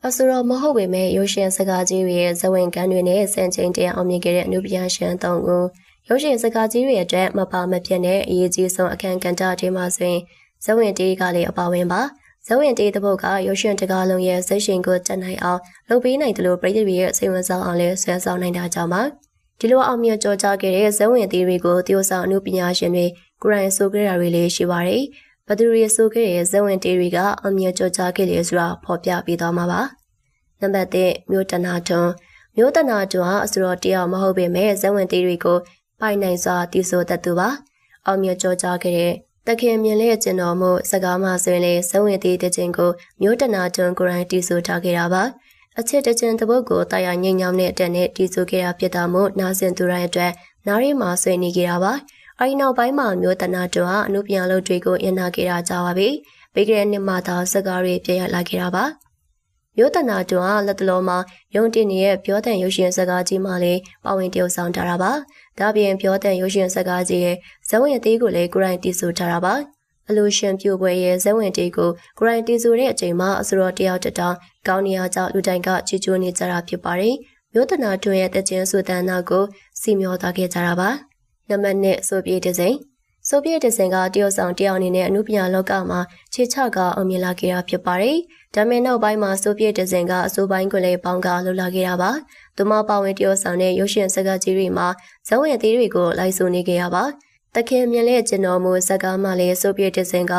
အဆိုတော်မဟုတ်ပေမဲ့ရုပ်ရှင်စကားကြီးတွေရဲ့ဇဝင်ကန်းတွေနဲ့စံချိန်တင်အောင်မြင်ခဲ့တဲ့အနုပညာရှင်၃ဦးရုပ်ရှင်စကားကြီးတွေအတွက်မပါမဖြစ်တဲ့အရေးကြီးဆုံးအခမ်းကဏ္ဍတွေမှာဆိုရင်ဇဝင်တေးကလည်းအပါဝင်ပါဇဝင်တေးတဲ့ဘုတ်ကရုပ်ရှင်တကားလုံးရဲ့စိတ်ရှင်ကိုတက်နိုင်အောင်လုပ်ပေးနိုင်တယ်လို့ပြည်သူတွေရဲ့စိတ်ဝင်စားအောင်လဲဆွဲဆောင်နိုင်တာကြောင့်ပါဒီလိုအောင်မြင်ကြော်ကြားခဲ့တဲ့ဇဝင်တေးတွေကိုတရုတ်ဆောင်အနုပညာရှင်တွေကိုယ်တိုင်ဆိုခဲ့တာတွေလည်းရှိပါတယ်ဘသူတွေဆိုခဲ့တဲ့ဇဝင်တေးတွေကအောင်မြင်ကြော်ကြားခဲ့လေဆိုတာဖော်ပြပေးသွားမှာပါနံပါတ်1မြို့တနာထွန်းမြို့တနာထွန်းဟာအစတော်တယောက်မဟုတ်ပေမဲ့ဇဝင်တေးတွေကိုပိုင်နိုင်စွာတည်ဆိုတတ်သူပါအောင်မြင်ကြော်ကြားခဲ့တဲ့တခင်မြင်လေးကျင်တော်မှုစကားမှဆိုရင်လေဇဝင်တေးတဲ့ချင်းကိုမြို့တနာထွန်းကိုယ်တိုင်တည်ဆိုထားခဲ့တာပါအချစ်တချင်းတစ်ပုဒ်ကိုတာယာငိမ့်ညောင်းတဲ့အတက်နဲ့တည်ဆိုခဲ့တာဖြစ်တာမို့နားဆင်သူတိုင်းအတွက်နားရီမှာဆွေးနွေးခဲ့တာပါအဲဒီနောက်ပိုင်းမှာမြို့တနာထွန်းဟာအနုပညာလုပ်တွေကိုအင်နာခဲ့တာကြပါပြီပြီးခဲ့တဲ့နှစ်မှသာစကားတွေပြရလာခဲ့တာပါမြို့တနာတွန်းဟာလက်တလုံးမှာရုံတင်နေတဲ့ပြောတဲ့ရုပ်ရှင်စကားကြီးမှလည်းပါဝင်တရုပ်ဆောင်ထားတာပါ။ဒါပြင်ပြောတဲ့ရုပ်ရှင်စကားကြီးရဲ့ဇဝင်သေးကိုလည်းကိုရိုင်းတီဆိုထားတာပါ။အလူရှင်ပြိုပွဲရဲ့ဇဝင်သေးကိုကိုရိုင်းတီဆိုတဲ့အချိန်မှာအစတော်တယောက်တတောင်ကောင်းနေရကြောင့်လူတိုင်းကချီကျိုးနေကြတာဖြစ်ပါတယ်။မြို့တနာတွန်းရဲ့တခြင်းဆိုတဲ့နာကိုစီမျောသွားခဲ့ကြတာပါ။နံပါတ်1ဆိုပြေတဲ့စိန်ဆိုဗီယက်တစ်စင်ကတရုတ်ဆောင်တယောက်အနေနဲ့အနုပညာလောကမှာခြေချကအောင်မြင်လာခဲ့တာဖြစ်ပါတယ်။ဒါပေမဲ့နောက်ပိုင်းမှာဆိုဗီယက်တစ်စင်ကအဆိုပိုင်းကိုလည်းပေါင်းကလှုပ်လာခဲ့တာပါ။သူမပါဝင်တရုတ်ဆောင်တဲ့ရုပ်ရှင်စကားကြီးတွေမှာဇဝင်အသေးတွေကိုလိုက်ဆိုနေခဲ့ရပါ။တခင်မြင်တဲ့ကျွန်တော်မျိုးစကားမှလည်းဆိုဗီယက်တစ်စင်က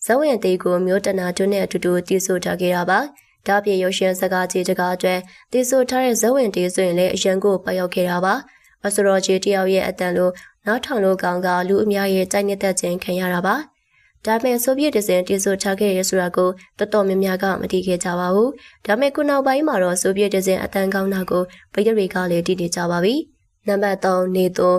ဇဝင်အသေးကိုမျိုးတနာတွန်းနဲ့အတူတူတည်ဆိုထားခဲ့တာပါ။ဒါပြင်ရုပ်ရှင်စကားကြီးတကားအတွက်တည်ဆိုထားတဲ့ဇဝင်တေးဆိုရင်လည်းအရန်ကိုပတ်ရောက်ခဲ့တာပါ။အစတော်ကြီးတယောက်ရဲ့အတန်လိုနောက်ထောင်လိုကောင်ကလူအများရဲ့တိုက်နေတဲ့ခြင်းခံရတာပါ။ဒါပေမဲ့ဆိုဗီယက်တစ်စင်တီဆိုထားခဲ့ရဆိုတာကိုတော်တော်များများကမသိခဲ့ကြပါဘူး။ဒါပေမဲ့ခုနောက်ပိုင်းမှာတော့ဆိုဗီယက်တစ်စင်အတန်ကောင်းတာကိုပြည်သူတွေကလည်းတည်နေကြပါပြီ။နံပါတ်3နေတို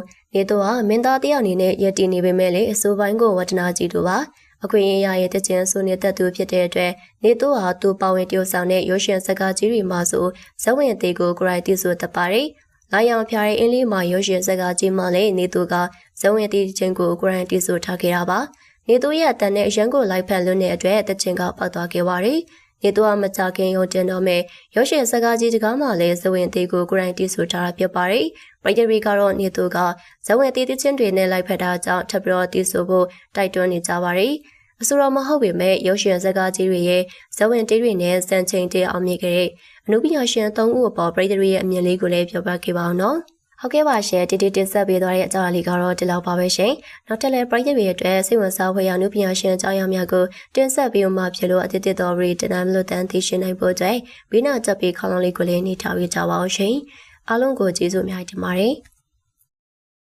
ဟာမင်းသားတယောက်အနေနဲ့ရည်တည်နေပေမဲ့လည်းအဆိုပိုင်းကိုဝတ္တနာကြီးတို့ပါ။အခွင့်အရေးရဲ့တခြင်းဆိုနေတဲ့သူဖြစ်တဲ့အတွက်နေတိုဟာသူပါဝင်တရုပ်ဆောင်တဲ့ရုပ်ရှင်စကားကြီးတွေမှာဆိုဇဝင်အသေးကိုကိုရိုက်တီဆိုတတ်ပါတယ်။လာရောင်ဖြာတဲ့အင်းလေးမှာရုပ်ရှင်စကားကြီးမှလည်းနေသူကဇဝင်တီချင်းကိုကိုရိုင်းတီဆိုထားခဲ့တာပါနေသူရဲ့အတန်နဲ့အရန်ကိုလိုက်ဖက်လွန်းတဲ့အတွက်တချင်းကပေါက်သွားခဲ့ပါတယ်နေသူကမကြခင်ရုံတင်တော့မဲ့ရုပ်ရှင်စကားကြီးတကားမှလည်းဇဝင်တီကိုကိုရိုင်းတီဆိုထားတာဖြစ်ပါတယ်ပရိသတ်တွေကတော့နေသူကဇဝင်တီချင်းတွေနဲ့လိုက်ဖက်တာကြောင့်ထပ်ပြီးတော့တီဆိုဖို့တိုက်တွန်းနေကြပါတယ်အဆိုတော်မဟုတ်ပေမဲ့ရုပ်ရှင်စကားကြီးတွေရဲ့ဇဝင်တီတွေနဲ့စံချိန်တင်အောင်မြင်ခဲ့တဲ့အနုပညာရှင်၃ဦးအပေါ်ပရိသတ်တွေရဲ့အမြင်လေးကိုလည်းပြောပြခဲ့ပါအောင်နော်ဟုတ်ကဲ့ပါရှင်တီတင်ဆက်ပေးသွားတဲ့အကြောင်းအရာလေးကတော့ဒီလောက်ပါပဲရှင်နောက်ထပ်လည်းပရိသတ်တွေအတွက်စိတ်ဝင်စားဖွယ်ရာအနုပညာရှင်အကြောင်းအရာများကိုတင်ဆက်ပေးမှဖြစ်လို့အသစ်တော်ရီတနမ်လို့တန်သိရှင်နိုင်ဖို့အတွက်ဘီနာချက်ပေးခေါင်းလုံးလေးကိုလည်းနေထားပေးကြပါအောင်ရှင်အားလုံးကိုကျေးဇူးအများကြီးတင်ပါတယ်